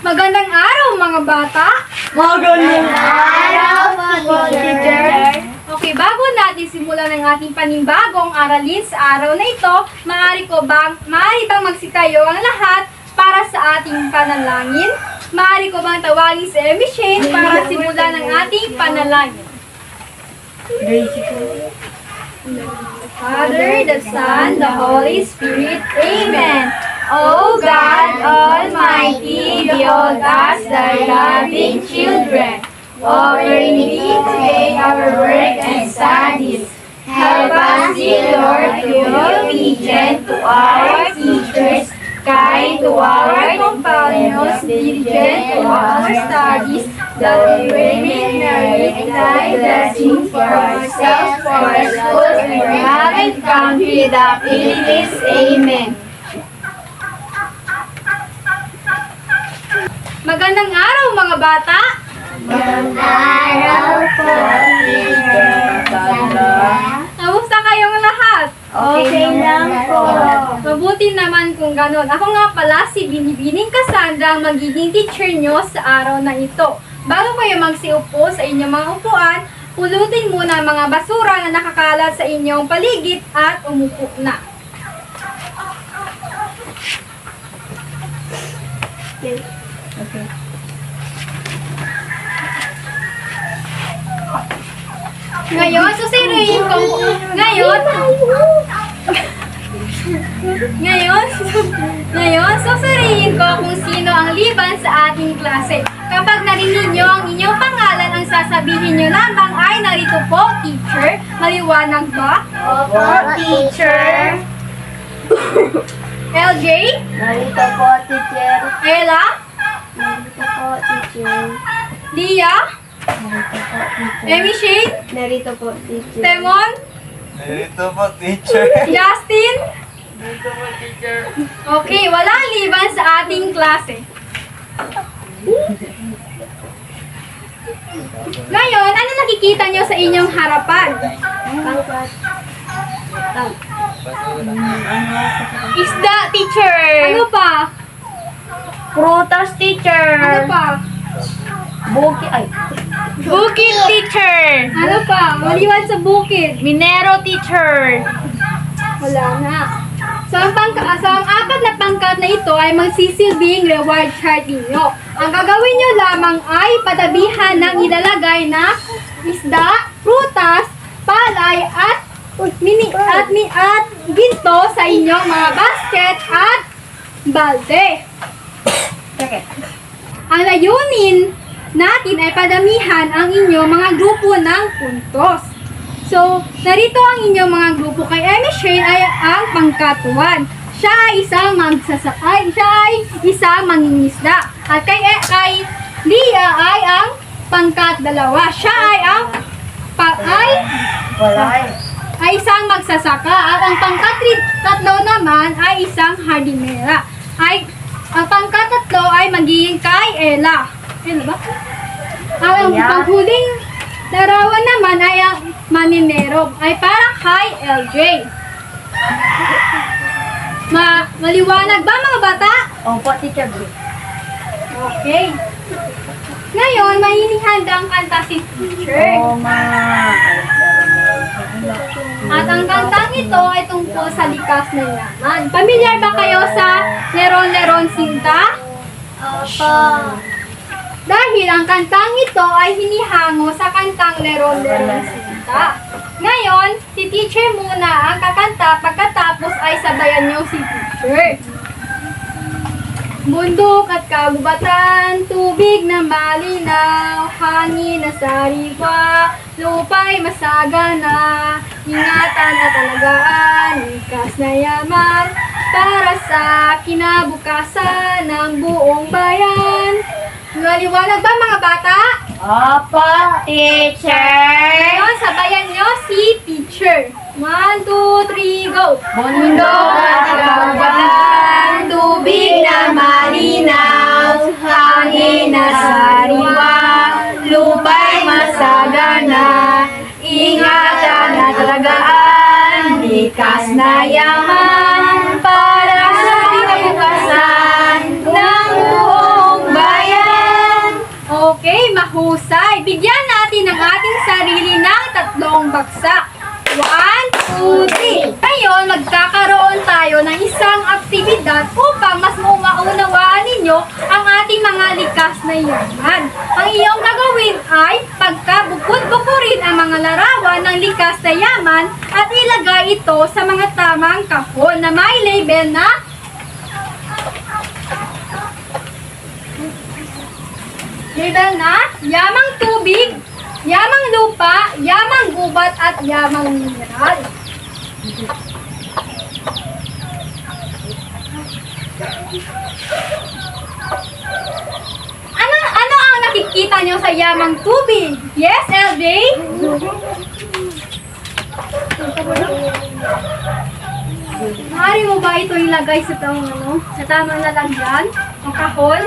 Magandang araw mga bata! Magandang araw, teacher. Okay, bago natin simulan ang ating panibagong aralin sa araw na ito, maaari bang magsitayo ang lahat para sa ating panalangin? Maaari ko bang tawagin si Emmy Shane para simulan ang ating panalangin? Father, the Son, the Holy Spirit. Amen. O God Almighty, behold us, thy loving children, offering thee today our work and studies. Help us, dear Lord, to be obedient to our teachers, kind to our companions, diligent to our studies, that we may merit thy blessings for ourselves, for our schools, and for having country that it is. Amen. Magandang araw mga bata! Magandang araw po, teacher. Kamusta kayong lahat? Okay lang po. Mabuti naman kung ganon. Ako nga pala si Binibining Cassandra, ang magiging teacher nyo sa araw na ito. Bago kayo magsiupo sa inyong mga upuan, pulutin muna ang mga basura na nakakalat sa inyong paligid at umupo na. Okay. Ngayon, susuriin ko susuriin ko kung sino ang liban sa ating klase. Kapag narinig nyo ang inyong pangalan, ang sasabihin nyo lamang ay narito po, teacher. Maliwanag ba? Opo, teacher. LJ? Narito po, teacher. Ella? Narito po, teacher. Lia? Narito po, teacher. Emmy Shane? Narito po, teacher. Temon? Narito po, teacher. Justin? Narito po, teacher. Okay, walang liban sa ating klase. Ngayon, ano nakikita nyo sa inyong harapan? Isda, teacher! Ano pa? Prutas, teacher. Ano pa? Bukid, teacher. Ano pa? Maliwan sa bukid. Minero, teacher. Wala na. So, ang apat na pangkat na ito ay magsisilbing reward chart ninyo. Ang gagawin nyo lamang ay patabihan ng ilalagay na isda, prutas, palay, at ginto sa inyong mga basket at balde. Ang layunin natin ay padamihan ang inyong mga grupo ng puntos. So, narito ang inyong mga grupo. Kay Emmy Shane ay ang pangkat 1. Siya ay isang mangingisda. At kay Lia ay ang pangkat 2. Siya ay isang magsasaka. At ang pangkat 3 naman ay isang hardinera. Ang pangkat 3 ay magiging kay Ella. Ano ba? Ang panghuling larawan naman ay ang maninero. Ay parang kay LJ. Maliwanag ba mga bata? Opo, teacher. Okay. Ngayon, may hinihandang kanta si teacher. At ang kantang ito ay tungkol sa likas na yaman. Pamilyar ba kayo sa Leron-Leron Sinta? Opo. Dahil ang kantang ito ay hinihango sa kantang Leron-Leron Sinta. Ngayon, si teacher muna ang kakanta, pagkatapos ay sabayan niyo si teacher. Bundok at kagubatan, tubig na malinaw, hangin na sariwa, lupa'y masagana, ingatan at alagaan, likas na yaman, para sa kinabukasan ng buong bayan. Maliwanag ba mga bata? Opo, teacher. Ngayon, sabayan nyo si teacher. 1, 2, 3, go! Bundok at kagubatan, tubig na malinaw, hangin na sariwa, lupa'y masagana, ingatan at alagaan, likas na yaman, para sa kinabukasan ng buong bayan. Mahusay. Bigyan natin ang ating sarili ng 3 bagsak. 1, 2, 3. Ngayon, magkakaroon tayo ng isang aktibidad upang mas maunawaan ninyo ang ating mga likas na yaman. Ang iyong gagawin ay pagkabukod-bukurin ang mga larawan ng likas na yaman at ilagay ito sa mga tamang kahon na may label na yamang tubig, yamang lupa, yamang gubat, at yamang mineral. Ano ang nakikita nyo sa yamang tubig? Yes, LJ? Maaari mo ba ito ilagay sa tamang lalagyan? Ang kahon?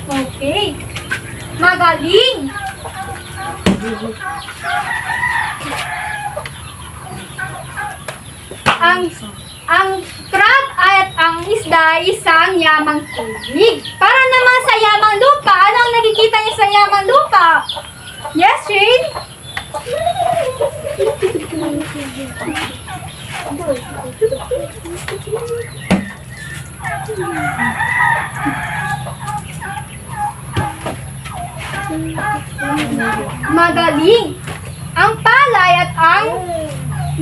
Okay. Magaling. Ang crab at ang isda ay isang yamang tubig. Para naman sa yamang lupa, ano ang nakikita niyo sa yamang lupa? Yes, Shane? Magaling. Ang palay at ang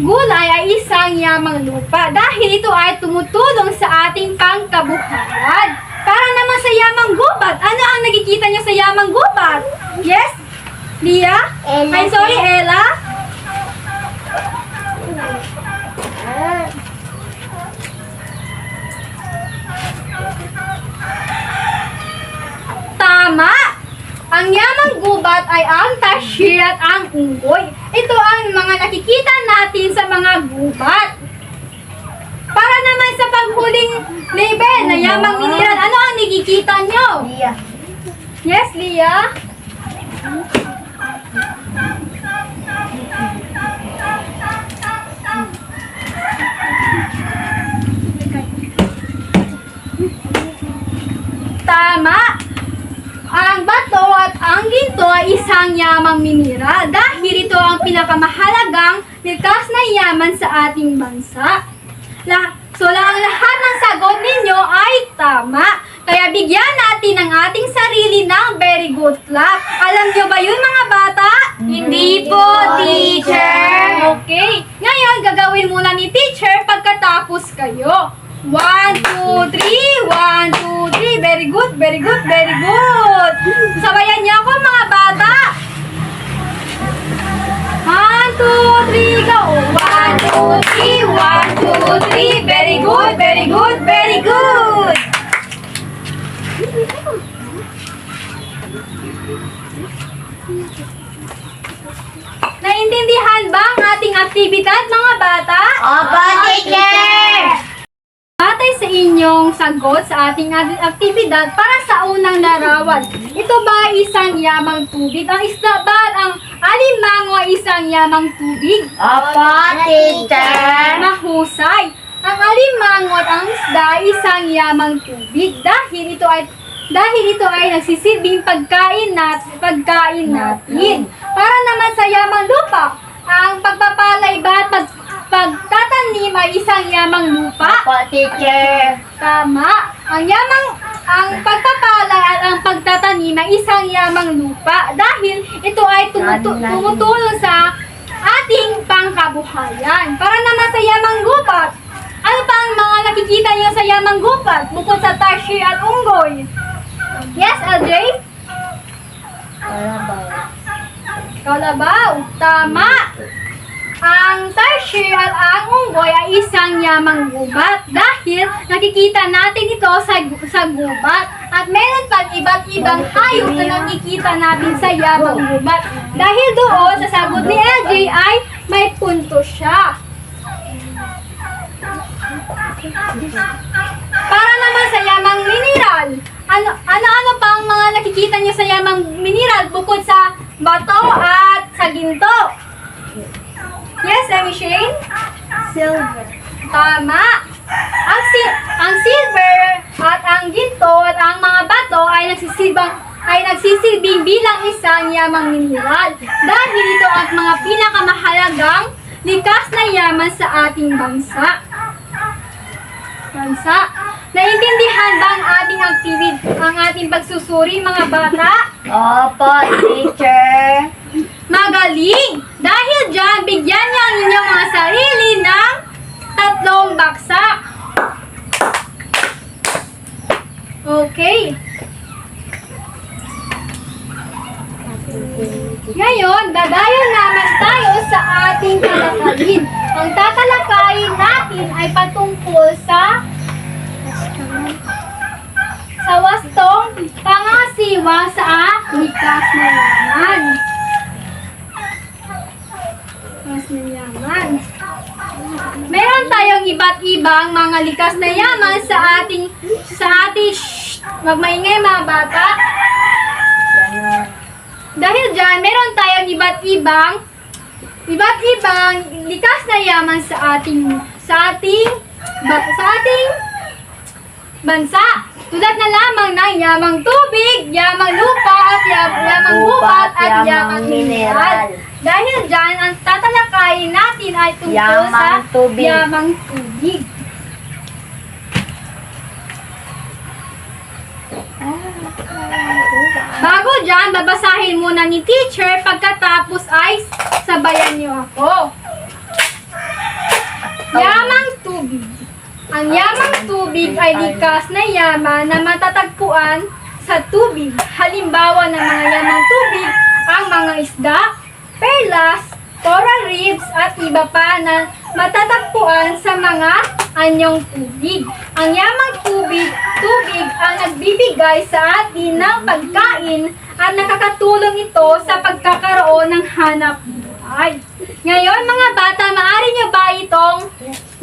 gulay ay isang yamang lupa dahil ito ay tumutulong sa ating pangkabuhayan. Para naman sa yamang gubat, ano ang nakikita niyo sa yamang gubat? Yes? Lia? Ella. Ay, sorry, Ella? Tama! Ang yamang gubat ay ang tashi at ang unggoy. Ito ang mga nakikita natin sa mga gubat. Para naman sa panghuling label na yamang mineral, ano ang nakikita nyo? Lia. Yes, Lia? Tama! Ang bato at ang ginto ay isang yamang mineral dahil ito ang pinakamahalagang likas na yaman sa ating bansa. So ang lahat ng sagot ninyo ay tama. Kaya bigyan natin ang ating sarili ng very good luck. Alam nyo ba yun, mga bata? Hindi po, teacher. Okay. Ngayon, gagawin muna ni teacher pagkatapos kayo. 1, 2, 3. 1, 2, 3. Very good, very good, very good. Sabayan niyo ako, mga bata. 1, 2, 3, go. 1, 2, 3. 1, 2, 3. Very good, very good, very good. Naintindihan ba ang ating aktibidad, mga bata? Opo, teacher. Batay sa inyong sagot sa ating aktibidad para sa unang larawan. Ito ba ay isang yamang tubig? Ang isda ba at ang alimango ay isang yamang tubig? Opo, teacher. Mahusay. Ang alimango at ang isda ay isang yamang tubig dahil ito ay nagsisilbing pagkain natin. Para naman sa yamang lupa, ang pagpapalay ba at pagtatanim ay isang yamang lupa? Opo, teacher. Tama. Ang pagpapalay at ang pagtatanim ay isang yamang lupa dahil ito ay tumutulong sa ating pangkabuhayan. Para naman sa yamang gubat, ano pa ang mga nakikita niyo sa yamang gubat bukod sa tashi at unggoy? Yes, LJ? Kalabaw. Tama. Ang tashi at ang unggoy ay isang yamang gubat dahil nakikita natin ito sa gubat. At meron pang iba't ibang hayop na nakikita natin sa yamang gubat. Dahil doon sa sagot ni LJ ay may punto siya. Para naman sa yamang mineral, ano pang mga nakikita niyo sa yamang mineral bukod sa bato at sa ginto? Yes, Amy Shane? Silver. Tama. Ang silver at ang ginto at ang mga bato ay nagsisilbing bilang isang yamang mineral dahil ito ang mga pinakamahalagang likas na yaman sa ating bansa. Naintindihan ba ang ang ating pagsusuri, mga bata? Opo, teacher. Magaling! Dahil dyan, bigyan niyo ang inyong mga sarili ng 3 baksak. Okay. Ngayon, dadayon naman tayo sa ating talakayin. Ang tatalakayin natin ay patungkol sa wastong pangasiwa sa likas na yaman. Likas na yaman. Meron tayong iba't ibang mga likas na yaman sa ating wag maingay mga bata. Dahil dyan, meron tayong iba't ibang likas na yaman sa ating bansa. Tulad na lamang ng yamang tubig, yamang lupa, at yamang gubat, at yamang mineral. Dahil dyan, ang tatalakayin natin ay tungkol sa yamang tubig. Bago dyan, babasahin muna ni teacher, pagkatapos ay sabayan niyo ako. Yamang tubig. Ang yamang tubig ay likas na yaman na matatagpuan sa tubig. Halimbawa ng mga yamang tubig ang mga isda, perlas, coral reefs at iba pa na matatagpuan sa mga anyong tubig. Ang yamang tubig ang nagbibigay sa atin ng pagkain at nakakatulong ito sa pagkakaroon ng hanap buhay. Ngayon mga bata, maaari niyo ba itong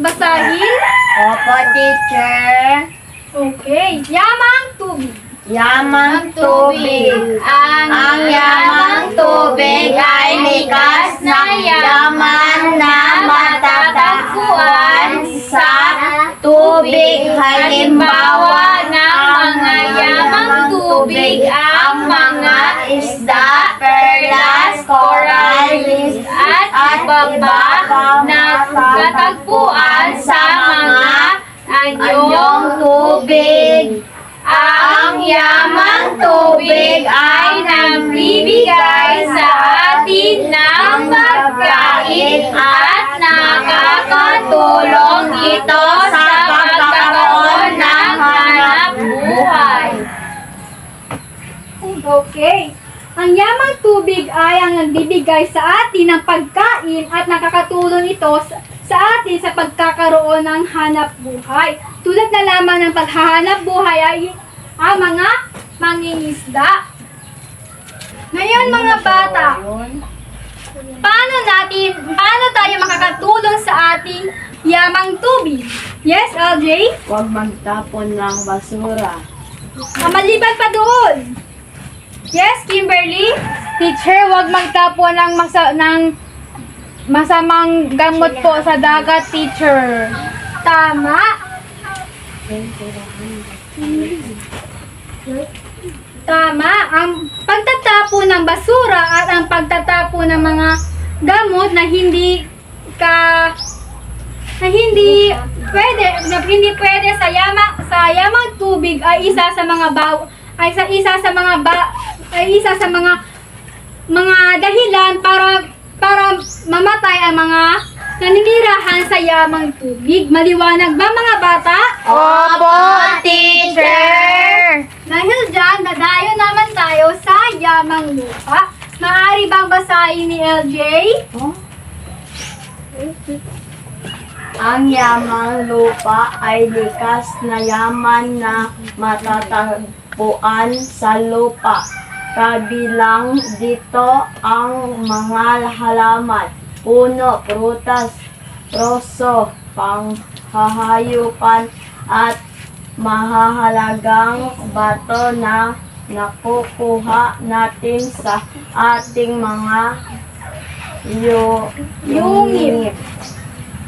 basahin? Opo, teacher. Okay. Yamang tubig. Yamang tubig. Ang yamang tubig ay likas na yaman na matatagpuan sa tubig. Halimbawa ng mga yamang tubig ang mga isda, perlas, coral reefs, at iba pa na matatagpuan sa mga anyong tubig. Ang yamang tubig ay nagbibigay sa atin ng pagkain at nakakatulong ito sa pagkakaroon ng hanap buhay. Okay. Ang yamang tubig ay ang nagbibigay sa atin ng pagkain at nakakatulong ito sa atin sa pagkakaroon ng hanap buhay. Tulad na lamang ng paghahanap buhay ay ang mga mangingisda. Ngayon mga bata, paano tayo makakatulong sa ating yamang tubig? Yes, LJ? Huwag magtapon ng basura. Maliban pa doon. Yes, Kimberly? Teacher, huwag magtapon ng masamang gamot po sa dagat, teacher. Tama. Tama. Ang pagtatapo ng basura at ang pagtatapo ng mga gamot na hindi pwede sa yamang tubig ay isa sa mga dahilan para mamatay ang mga naninirahan sa yamang tubig. Maliwanag ba mga bata? Opo, teacher! Dahil dyan, dadayo naman tayo sa yamang lupa. Maaari bang basahin ni LJ? Ang yamang lupa ay likas na yaman na matatagpuan sa lupa. Kabilang dito ang mga halaman, puno, prutas, proso, panghahayupan at mahahalagang bato na nakukuha natin sa ating mga yungip.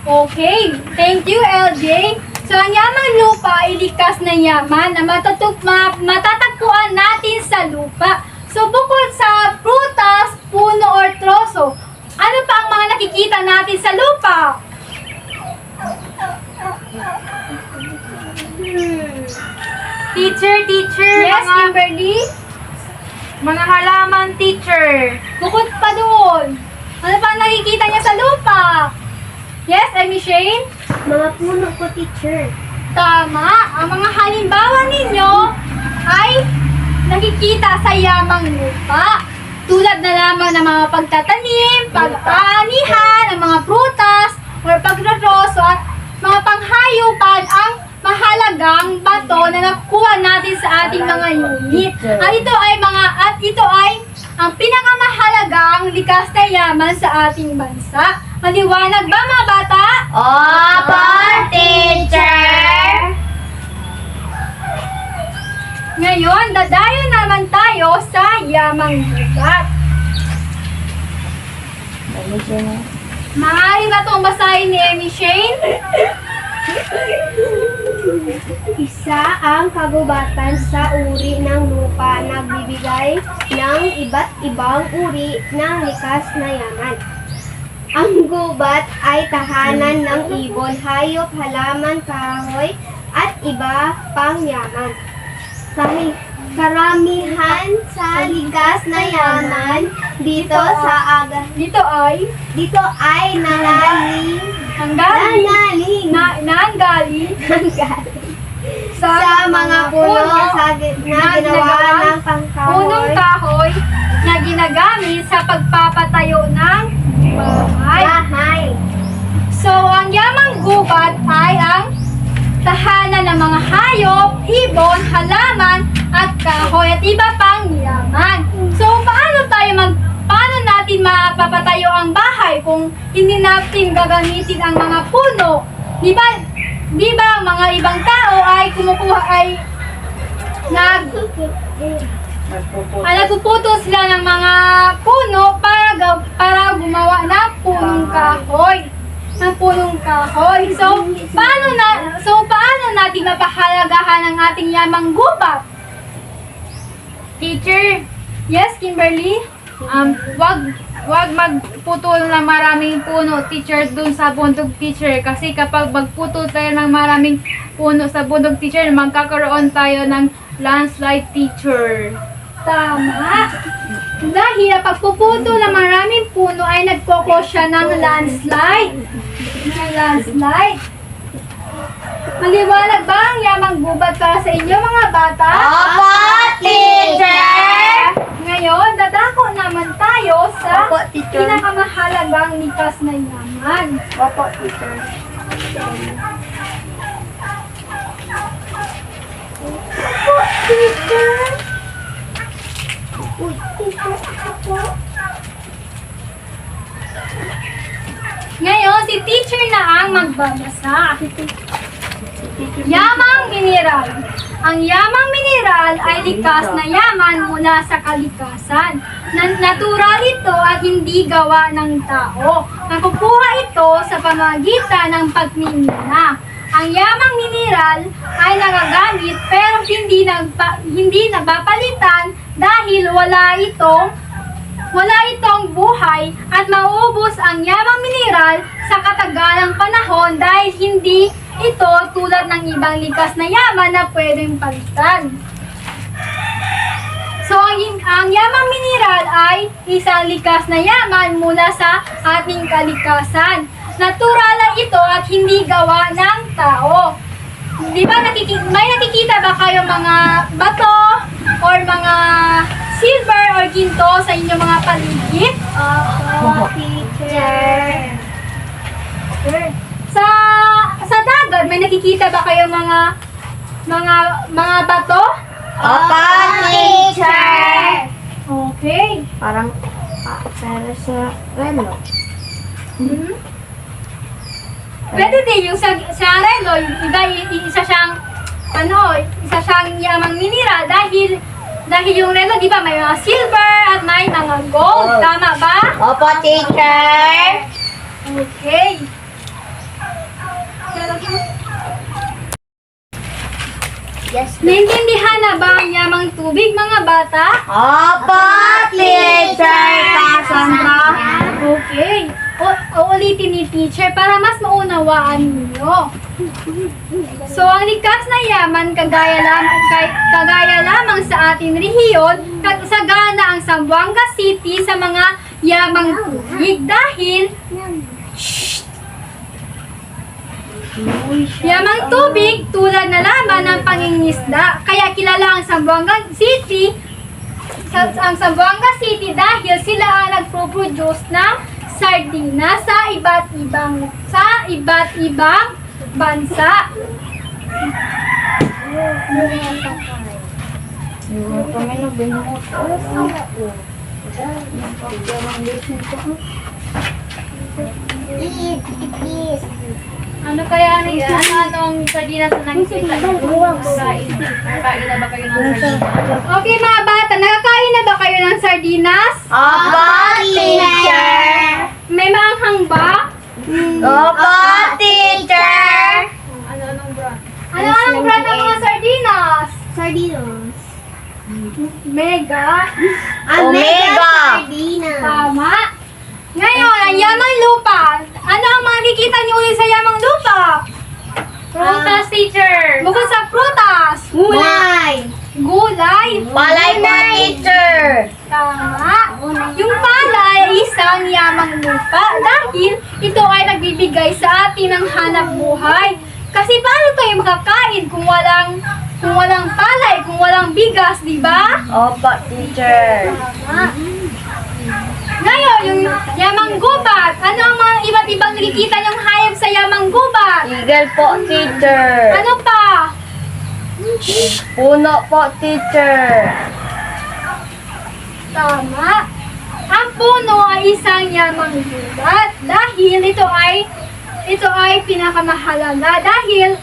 Okay, thank you LJ. So, ang yamang lupa ay likas na yaman na matatagpuan natin sa lupa. So, bukod sa prutas, puno, or troso, ano pa ang mga nakikita natin sa lupa? Teacher, Yes, Kimberly? mga halaman, teacher. Bukod pa doon, ano pa ang nakikita niya sa lupa? Yes, Amy Shane? Mga puno po, teacher. Tama. Ang mga halimbawa ninyo ay nakikita sa yamang lupa. Tulad na lamang ng mga pagtatanim, pag-aanihan, ng mga prutas, or pagroroso at mga panghayupan ang mahalagang bato na nakuha natin sa ating mga unit. At ito ay ang pinakamahalagang likas na yaman sa ating bansa. Maliwanag ba, mga bata? Opo, teacher. Ngayon, dadayo naman tayo sa yamang gubat. Maaari ba itong basahin ni Amy Shane? Isa ang kagubatan sa uri ng lupa na nagbibigay ng iba't ibang uri ng likas na yaman. Ang gubat ay tahanan ng ibon, hayop, halaman, kahoy, at iba pang yaman. Karamihan sa likas na yaman dito Dito ay nanggaling sa mga puno na ginawa ng punong kahoy na ginagamit sa pagpapatayo ng bahay. So, ang yamang gubat ay ang tahanan ng mga hayop, ibon, halaman, at kahoy, at iba pang yaman. So, paano natin mapapatayo ang bahay kung hindi natin gagamitin ang mga puno? Di ba ang mga ibang tao ay nagpuputol sila ng mga puno para gumawa ng punong kahoy. So, paano natin mapahalagahan ang ating yamang gubat? Teacher, Yes, Kimberly? wag magputol ng maraming puno, teacher, dun sa bundok, teacher. Kasi kapag magputol tayo ng maraming puno sa bundok, teacher, magkakaroon tayo ng landslide, teacher. Tama. Dahil ang pagpuputol ng maraming puno ay nagkoko siya ng landslide. Maliwanag ba ang yamang gubat para sa inyo, mga bata? Opo, teacher. Ngayon, dadako naman tayo sa Opo, teacher. pinakamahalagang likas na yaman. Opo, teacher. Ngayon, si teacher na ang magbabasa. Yamang mineral. Ang yamang mineral ay likas na yaman mula sa kalikasan. Natural ito at hindi gawa ng tao. Nakukuha ito sa pamagitan ng pagmimina. Ang yamang mineral ay nagagamit pero hindi nabapalitan dahil wala itong buhay at mauubos ang yamang mineral sa katagalang panahon dahil hindi ito tulad ng ibang likas na yaman na pwedeng palitan. So, ang yamang mineral ay isang likas na yaman mula sa ating kalikasan. Natural ito at hindi gawa ng tao. Di ba may nakikita ba kayo mga bato or mga silver or ginto sa inyong mga paligid? Opo, teacher. Sa dagat, may nakikita ba kayo mga bato? Opo, teacher. Okay. Parang para sa relo. Pwede din yung sa relo, isa siyang yamang mineral dahil yung relo, di ba, may mga silver at may mga gold. Tama ba? Opo, teacher. Okay. Yes. Naintindihan na ba ang yamang tubig, mga bata? Opo, Teacher Cassandra. Okay. Ulitin ni teacher para mas maunawaan ninyo. So, ang likas na yaman kagaya lamang sa ating rehiyon, sagana ang Zamboanga City sa mga yamang tubig dahil yamang tubig tulad na lamang ng pangingisda. Kaya kilala ang Zamboanga City dahil sila ang nagpo-produce ng sardinas sa iba't ibang bansa. Ano kaya anong sardinas na nakikita niyo? Kain na ba kayo ng sardinas? Okay mga bata, nakakain na ba kayo ng sardinas? Opo, Teacher. May maanghang ba? Opo, Teacher. Anong brand ng mga sardinas? Sardinas. Mega. Omega. Sardinas. Tama. Ngayon, ang yamang lupa. Ano ang makikita niyo ulit sa yamang lupa? Prutas, teacher. Bukod sa prutas. Gulay. Gulay. Palay po, Teacher. Tama. Yung palay ay isang yamang lupa dahil ito ay nagbibigay sa atin ng hanap buhay. Kasi paano tayo makakain kung walang palay, kung walang bigas, di ba? Opo, Teacher. Tama. Ngayon, yung yamang gubat. Ano ang mga iba't ibang nakikita niyong hayop sa yamang gubat? Eagle po, Teacher. Ano pa? Puno po, Teacher. Tama. Ang puno ay isang yamang gubat dahil ito ay pinakamahalaga dahil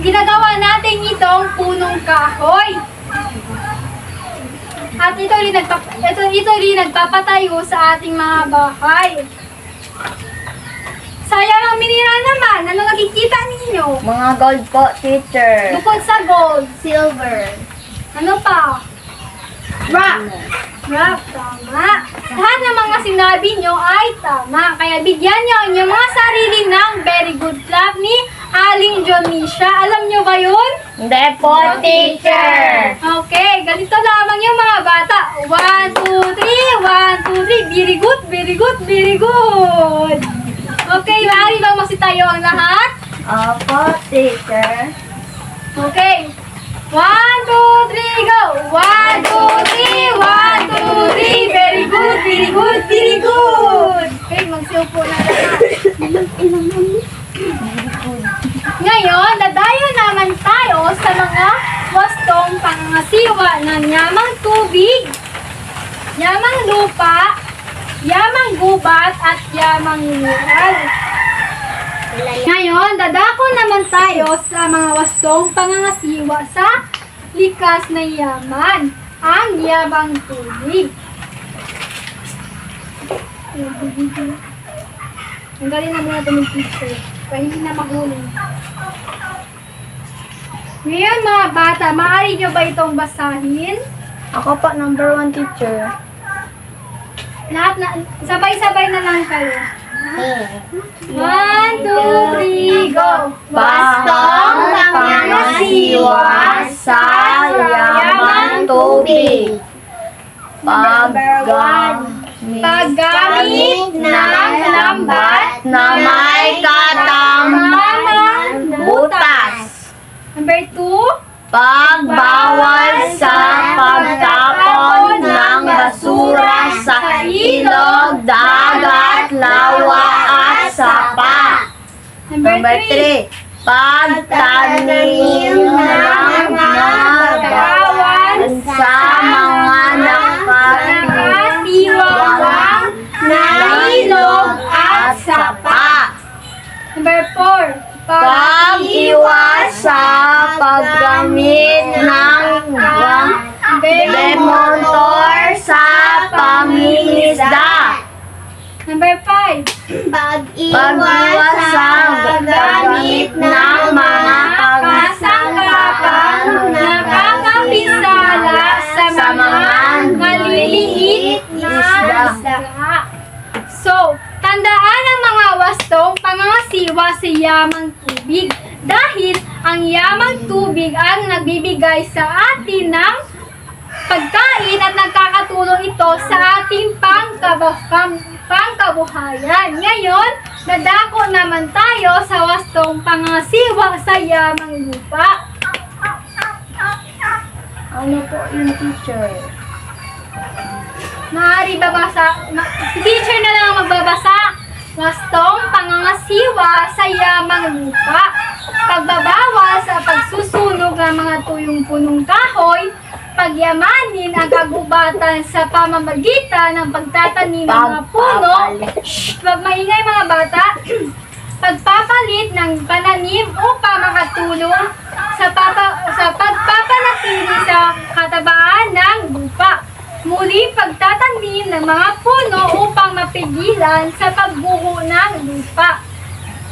ginagawa natin itong punong kahoy. At ito rin nagpapatayo sa ating mga bahay. Sa yamang mineral naman, ano nakikita ninyo? Mga gold po, Teacher. Bukod sa gold, Silver. ano pa? Rock. Rock, tama. Lahat ng mga sinabi nyo ay tama. Kaya bigyan nyo ang inyong mga sarili ng very good clap ni Aling Jonisha. Alam nyo ba yun? Hindi po, Teacher. Okay, ganito lamang yung mga bata. 1, 2, 3, 1, 2, 3. Very good, very good, very good. Okay, maaari bang masitayo ang lahat? Opo, Teacher. Okay. 1, 2, 3, go! 1, 2, 3, 1, 2, 3. Very good, very good, very good. Okay, magsiupo na lahat. Ngayon, dadayo naman tayo sa mga wastong pangangasiwa ng yamang tubig, yamang lupa, yamang gubat, at yamang mineral. Ngayon, dadako naman tayo sa mga wastong pangangasiwa sa likas na yaman, ang yamang tubig. Tanggalin na muna ito ng picture, para hindi na mahuli. Ngayon mga bata, maaari nyo ba itong basahin? Ako po, number 1, Teacher. Lahat na, sabay-sabay na lang kayo. 1, 2, 3, go! Bastong pangangasiwa sa yamang tubig. Paggamit ng lambat na may katamang butas. Number 2, Pagbawal sa pagtapon ng basura sa ilog, dagat, lawa at sapa. Number 3, Pagtanim ng mga bawal sa mga nakatiwawang na ilog at sapa. Number 4, Pag-iwas sa paggamit ng demontor sa pangingisda. Number 5, Pag-iwas sa paggamit ng mga kasangkapan pangasiwa sa yamang tubig. Dahil ang yamang tubig ang nagbibigay sa atin ng pagkain at nagkakatulong ito sa ating pangkabuhayan. Ngayon, dadako naman tayo sa wastong pangasiwa sa yamang lupa. Ano po yung teacher? Maaari babasa, si teacher na lang ang magbabasa. Wastong pangangasiwa sa yamang lupa. Pagbabawas sa pagsusunog ng mga tuyong punong kahoy. Pagyamanin ang kagubatan sa pamamagitan ng pagtatanim ng mga puno. Shh! Wag maingay mga bata. Pagpapalit ng pananim upang makatulong sa pagpapanatili sa katabaan ng lupa. Muli pagtatanim ng mga puno upang mapigilan sa pagbuho ng lupa.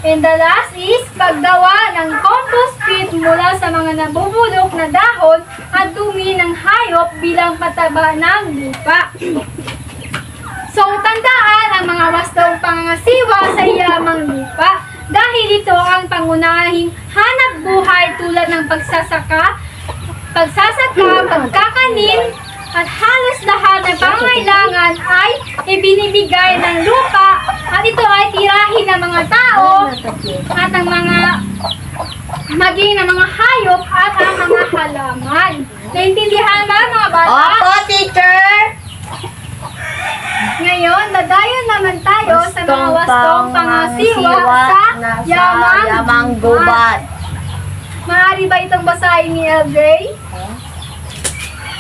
And the last is paggawa ng compost pit mula sa mga nabubulok na dahon at dumi ng hayop bilang pataba ng lupa. So, tandaan ang mga wastong pangangasiwa sa yamang lupa dahil ito ang pangunahing hanap buhay tulad ng pagsasaka, pagkakanim, at halos lahat ng pangangailangan ay ibinibigay ng lupa at ito ay tirahin ng mga tao at ng maging ng mga hayop at ang mga halaman. Naintindihan ba mga bata? Opo, teacher! Ngayon, dadayon naman tayo sa mga wastong pangasiwa sa yamang gubat. Maaari ba itong basahin ni LJ?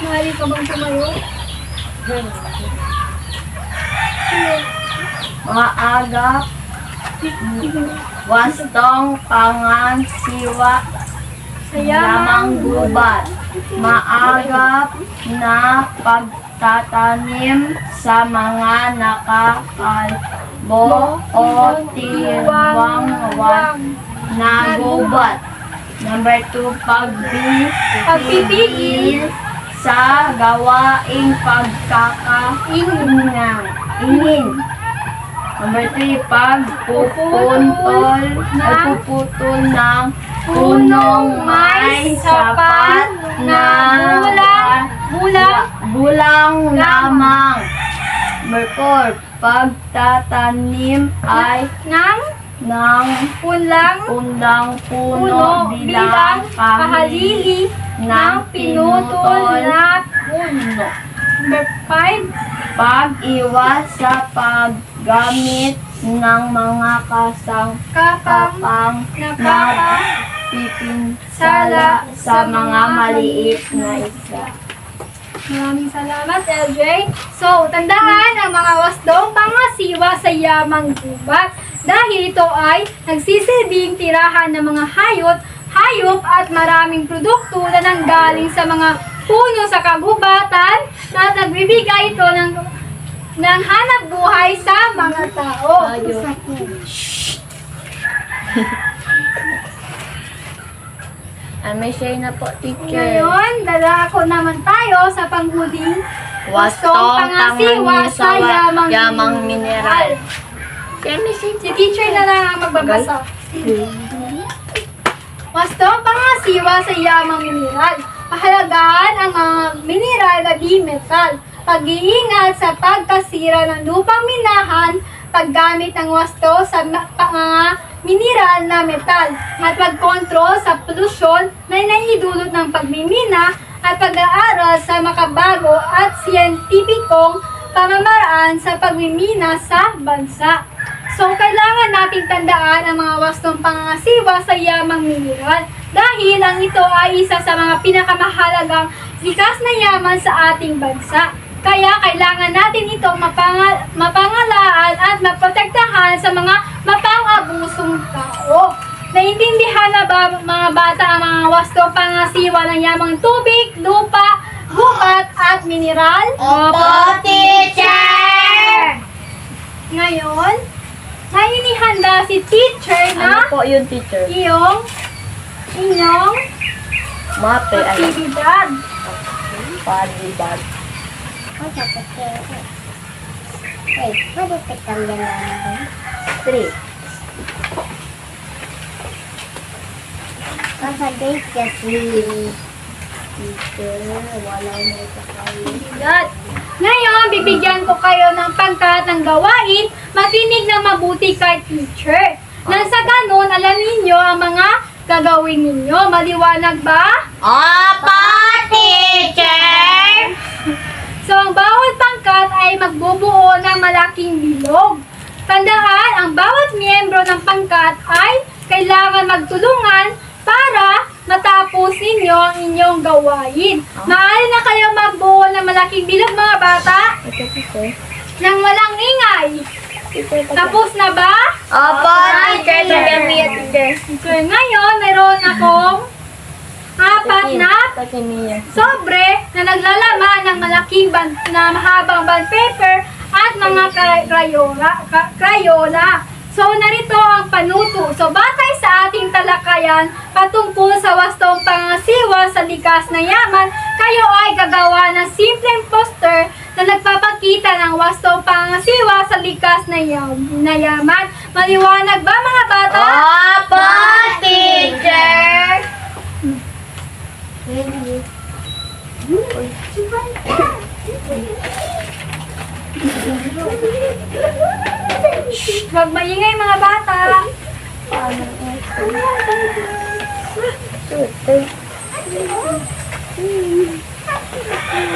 Maaari ka bang tumayo? Mga agap, wastong pangasiwa Sa yamang gubat. Maagap na pagtatanim sa mga nakakalbo o tiwang na gubat. Number 2, pagpipigil sa gawaing pagkakaingin. Number 3, pagpuputol ng punong may sapat na bulang lamang. Number 4, pagtatanim ay ng punlang puno bilang kahalili ng pinutol na puno. Number 5, Pag-iwas sa paggamit ng mga kasangkapang napipinsala sa mga maliit na isa. maraming salamat LJ. So, tandaan ang mga wastong pangasiwa sa yamang gubat dahil ito ay nagsisilbing tirahan ng mga hayop at maraming produkto na nanggaling sa mga puno sa kagubatan at nagbibigay ito ng hanap buhay sa mga tao. May say na po, teacher. Ngayon, dadako naman tayo sa panghuling Wastong pangasiwa sa yamang mineral. Si teacher na lang ang magbabasa. Wastong pangasiwa sa yamang mineral. Pahalagaan ang mga mineral na di metal. Pag-iingat sa pagkasira ng lupang minahan, paggamit ng wasto sa mga mineral na metal, at pagkontrol sa polusyon na naidulot ng pagmimina at pag-aaral sa makabago at siyentipikong pamamaraan sa pagmimina sa bansa. So, kailangan nating tandaan ang mga wastong pangangasiwa sa yamang mineral dahil ang ito ay isa sa mga pinakamahalagang likas na yaman sa ating bansa. Kaya kailangan natin itong mapangalaan at maprotektahan sa mga mapang-abusong tao. Naintindihan na ba mga bata ang mga wastong pangasiwa ng yamang tubig, lupa, gubat at mineral? Opo, teacher! Ngayon, may inihanda si teacher Ano na po yung teacher? inyong Mate ay aktibidad. palibag. Wait, pwede kitang gano'n. 3. Sa date kasi. Teacher, wala mo Bigat. Ngayon, bibigyan ko kayo ng pangkat ng gawain. Makinig na mabuti kay teacher. Nang sa ganun, alam ninyo ang mga gagawin ninyo. Maliwanag ba? Opo, teacher! So, ang bawat pangkat ay magbubuo ng malaking bilog. Tandaan, ang bawat miyembro ng pangkat ay kailangan magtulungan para matapos ninyo ang inyong gawain. Maaari na kayo magbuo ng malaking bilog, mga bata, nang walang ingay. Tapos na ba? Opo, teacher. Okay, ngayon, meron akong apat na sobre na naglalaman ng malaking na mahabang bond paper at mga crayola. So, narito ang panuto. So, batay sa ating talakayan patungkol sa wastong pangasiwa sa likas na yaman, kayo ay gagawa ng simpleng poster na nagpapakita ng wastong pangasiwa sa likas na yaman. Maliwanag ba, mga bata? Opo, teacher! Huwag maingay, mga bata.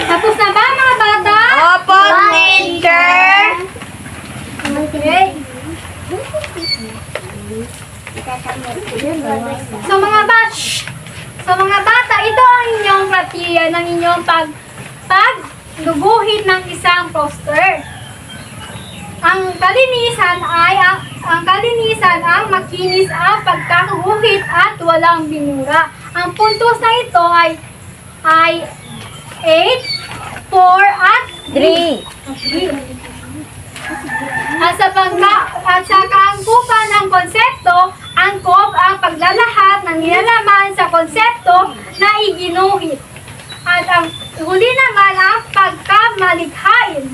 Tapos na ba, mga bata? Opo, teacher! Okay. So mga bata, ito ang inyong kriteria ng inyong pagguguhit ng isang poster. Ang kalinisan ang makinis ang pagkaguhit at walang binura. Ang puntos na ito ay 8, 4 at 3. At sa kaangkupan ng konsepto, angkop ang paglalahat ng nilalaman sa konsepto na iginuhit. At ang huli naman ang pagkamalikhain.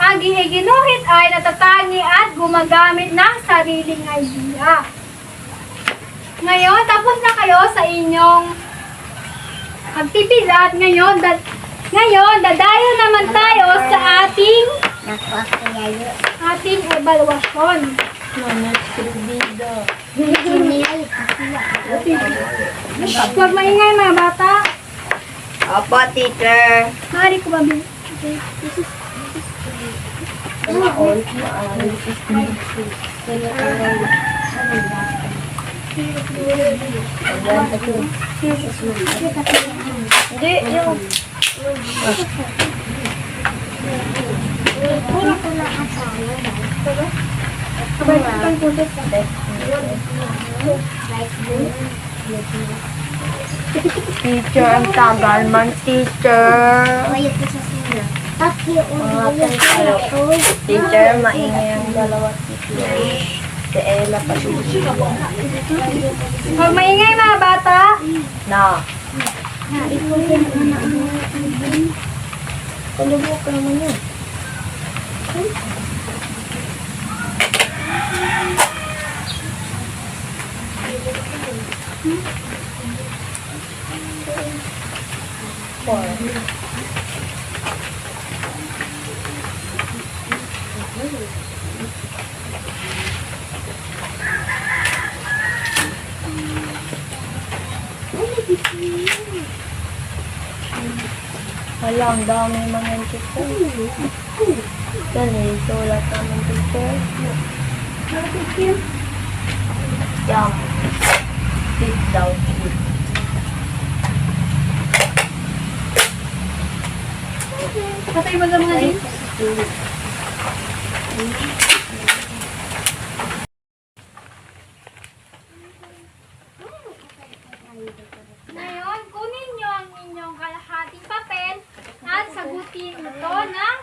Ang iginuhit ay natatangi at gumagamit ng sariling idea. Ngayon, tapos na kayo sa inyong aktibidad. Ngayon, dadayo naman tayo sa ating evaluasyon. Huwag maingay, mga bata. Opo, teacher. Maaari ko ba Hindi, yung... Teacher, ang tagal man, teacher. Teacher, maingay ang dalawa, teacher. Si Ella pa siya. Huwag maingay, mga bata. Na. Kalubok ka naman yun. Wala, ang dami mga teacher. Dali, sulat naman, teacher. Jump. Sit down. Patay mo lang mga din. Ngayon, kunin nyo ang inyong kalahating papel at sagutin ito ng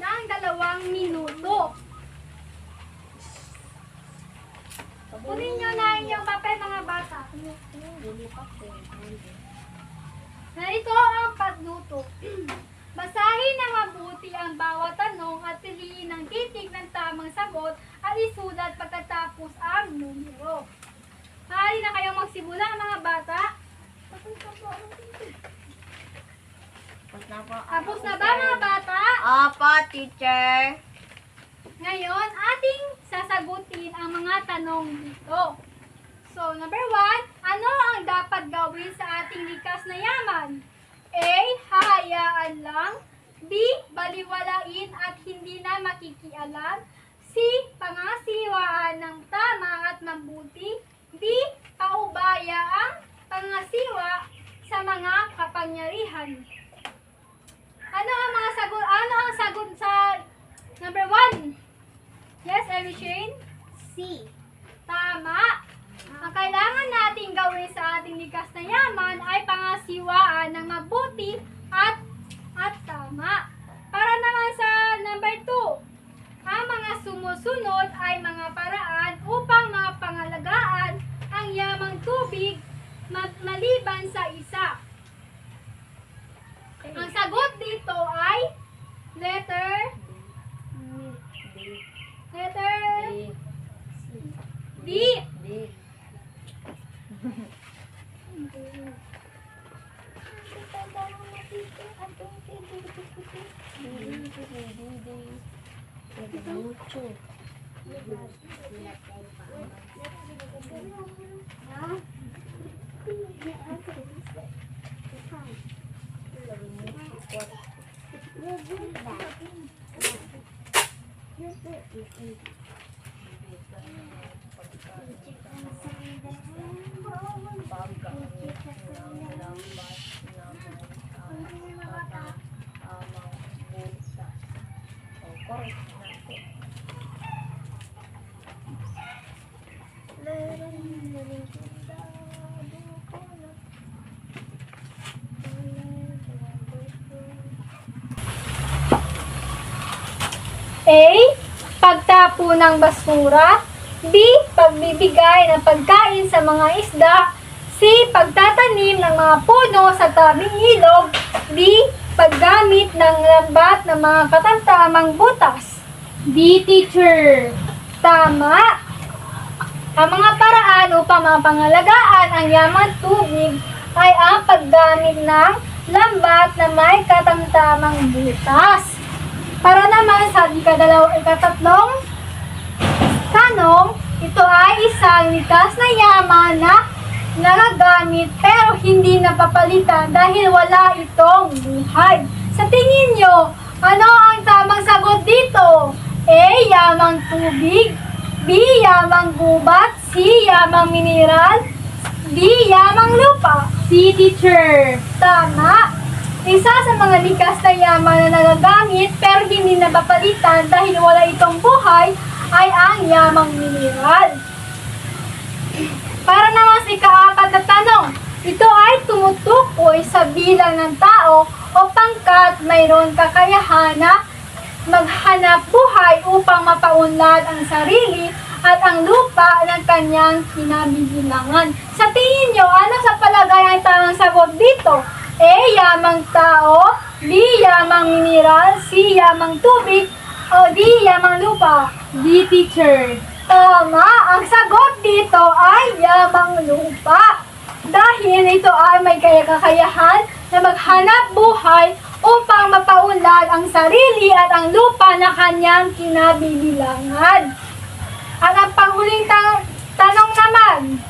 2 minuto. Kunin nyo na inyong papel, mga bata. Narito ang pagluto. Basahin na mabuti ang bawat tanong at piliin ng titik ng tamang sagot at isulat pagkatapos ang numero. Maaari na kayong magsimula, mga bata. Tapos na ba, mga bata? Opo, teacher. Ngayon, ating sasagutin ang mga tanong dito. So, number 1, ano ang dapat gawin sa ating likas na yaman? A. Hahayaan lang. B. Baliwalain at hindi na makikialam. C. Pangasiwaan ng tama at mabuti. D. Paubaya ang pangasiwa sa mga kapangyarihan. Ano ang sagot sa number 1? Yes, Ellie Shane? C. Tama. Ang kailangan nating gawin sa ating likas na yaman ay pangasiwaan ng mabuti at tama. Para naman sa number 2, ang mga sumusunod ay mga paraan upang mapangalagaan ang yamang tubig maliban sa isa. Ang sagot dito ay letter D. A. Pagtapo ng basura. B. Pagbibigay ng pagkain sa mga isda. C. Pagtatanim ng mga puno sa tabing ilog. D. Paggamit ng lambat ng mga katamtamang butas. D. Teacher. Tama. Ang mga paraan upang mapangalagaan ang yamang tubig ay ang paggamit ng lambat na may katamtamang butas. Para naman sa ikatatlong tanong, ito ay isang likas na yaman na nagagamit pero hindi napapalitan dahil wala itong buhay. Sa tingin nyo, ano ang tamang sagot dito? A. Yamang tubig. B. Yamang gubat. C. Yamang mineral. D. Yamang lupa. C. Teacher. Tama. Isa sa mga likas na yaman na nagagamit pero hindi napapalitan dahil wala itong buhay ay ang yamang mineral. Para naman sa ika-4 na tanong, ito ay tumutukoy sa bilang ng tao o pangkat mayroon kakayahan na maghanap buhay upang mapaunlad ang sarili at ang lupa ng kanyang kinabibilangan. Sa tingin nyo, ano sa palagay ang tamang sagot dito? A. Yamang tao. B. Yamang mineral. C. Yamang tubig. O D. Yamang lupa. D. Teacher. Tama. Ang sagot dito ay yamang lupa. Dahil ito ay may kakayahan na maghanap buhay upang mapaunlad ang sarili at ang lupa na kanyang kinabibilangan. At ang panghuling tanong naman,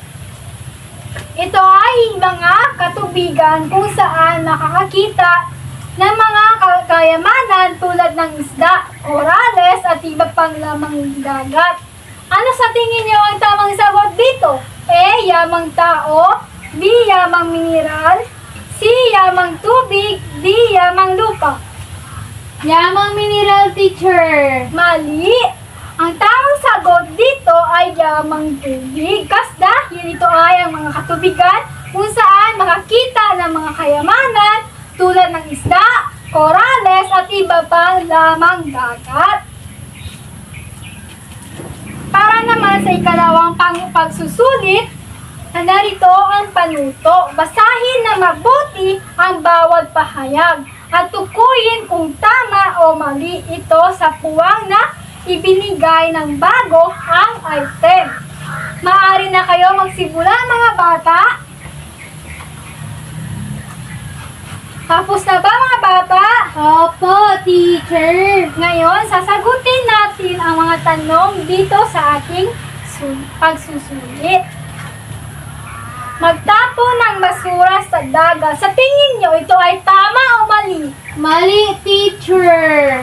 ito ay mga katubigan kung saan makakakita ng mga kayamanan tulad ng isda, korales at iba pang lamang dagat. Ano sa tingin niyo ang tamang sagot dito? A. Yamang tao. B. Yamang mineral. C. Yamang tubig. D. Yamang lupa. Yamang mineral, teacher. Mali. Ang tamang sagot dito ay yamang tubig. Kas dahil ito ay ang mga katubigan kung saan makakita ng mga kayamanan tulad ng isda, korales at iba pang lamang dagat. Para naman sa ikalawang pagsusulit, narito ang panuto. Basahin na mabuti ang bawat pahayag at tukuyin kung tama o mali ito sa puwang na ibinigay ng bago ang item. Maaari na kayo magsimula mga bata? Tapos na ba mga bata? Opo, teacher. Ngayon, sasagutin natin ang mga tanong dito sa ating pagsusulit. Magtapon ng basura sa dagat. Sa tingin nyo, ito ay tama o mali? Mali, teacher.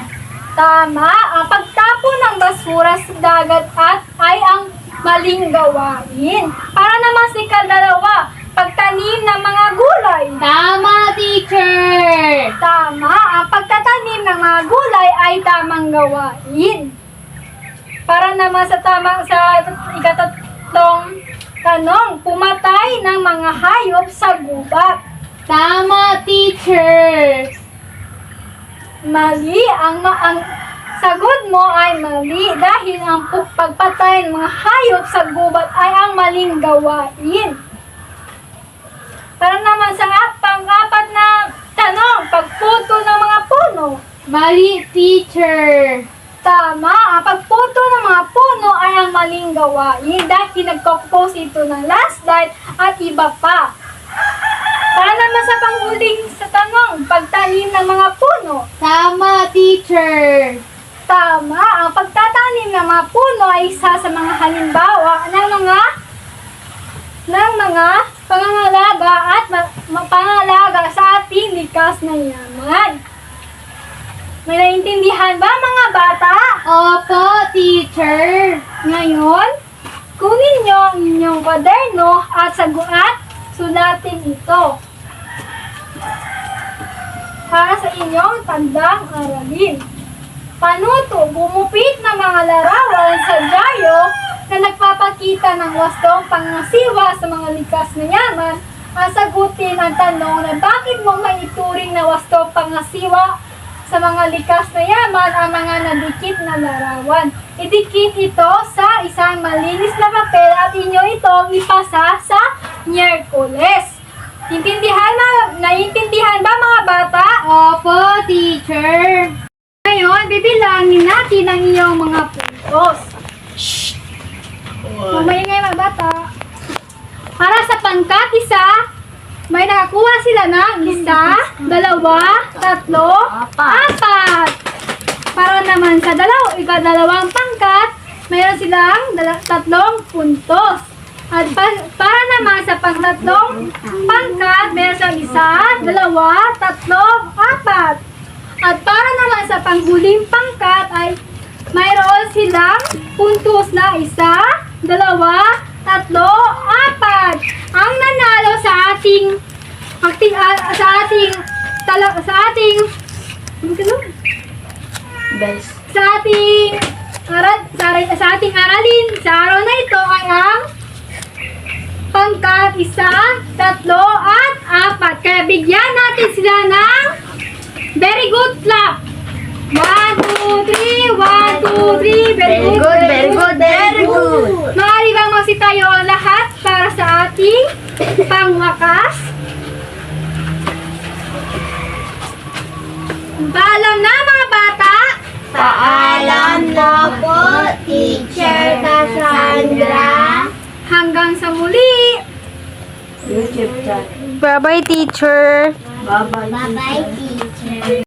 Tama, ang pagtapon ng basura sa dagat ay ang maling gawain. Para naman sa ikadalawa, pagtanim ng mga gulay. Tama, teacher. Tama, ang pagtatanim ng mga gulay ay tamang gawain. Para naman sa ikatatlong tanong, pumatay ng mga hayop sa gubat. Tama, teacher. Mali, ang sagot mo ay mali dahil ang pagpatay ng mga hayop sa gubat ay ang maling gawain. Para naman sa pang-apat na tanong, pagputo ng mga puno. Mali, teacher. Tama, ang pagputo ng mga puno ay ang maling gawain dahil nagkokpose ito ng last light at iba pa. Para naman sa panghuling sa tanong, pagtanim ng mga puno. Tama, teacher. Tama, ang pagtatanim ng mga puno ay isa sa mga halimbawa ng mga pangangalaga at pangalaga sa ating likas na yaman. May naintindihan ba mga bata? Opo, teacher. Ngayon, kunin nyo ang inyong kwaderno at sulatin ito. Para sa inyong tandang aralin. Panuto, gumupit ng mga larawan sa dyaryo na nagpapakita ng wastong pangasiwa sa mga likas na yaman at sagutin ang tanong na bakit mo maituring na wastong pangasiwa sa mga likas na yaman ang mga nadikit na larawan. Idikit ito sa isang malinis na papel at inyo itong ipasa sa Miyerkules. Naiintindihan ba mga bata? Opo, teacher. Ngayon, bibilangin natin ang iyong mga puntos. Mamaya ngayon mga bata. Para sa pangkat isa, may nakakuha sila ng 1, 2, 3, 4. Para naman sa ikadalawang pangkat, mayroon silang 3 puntos. At para naman sa pangtatlong pangkat, mayroon silang 1, 2, 3, 4. At para naman sa panghuling pangkat ay mayroon silang puntos na 1, 2, 3, 4. Ang nanalo sa ating aralin sa araw na ito ay ang pangkat 1, 3, at 4. Kaya bigyan natin sila ng very good clap. 1, 2, 3, 1, 2, 3. Very good. Maaari bang magsitayo ang lahat para sa ating pangwakas? Paalam na mga bata. Paalam na po, Teacher Cassandra. Hanggang sa muli. Bye-bye, teacher.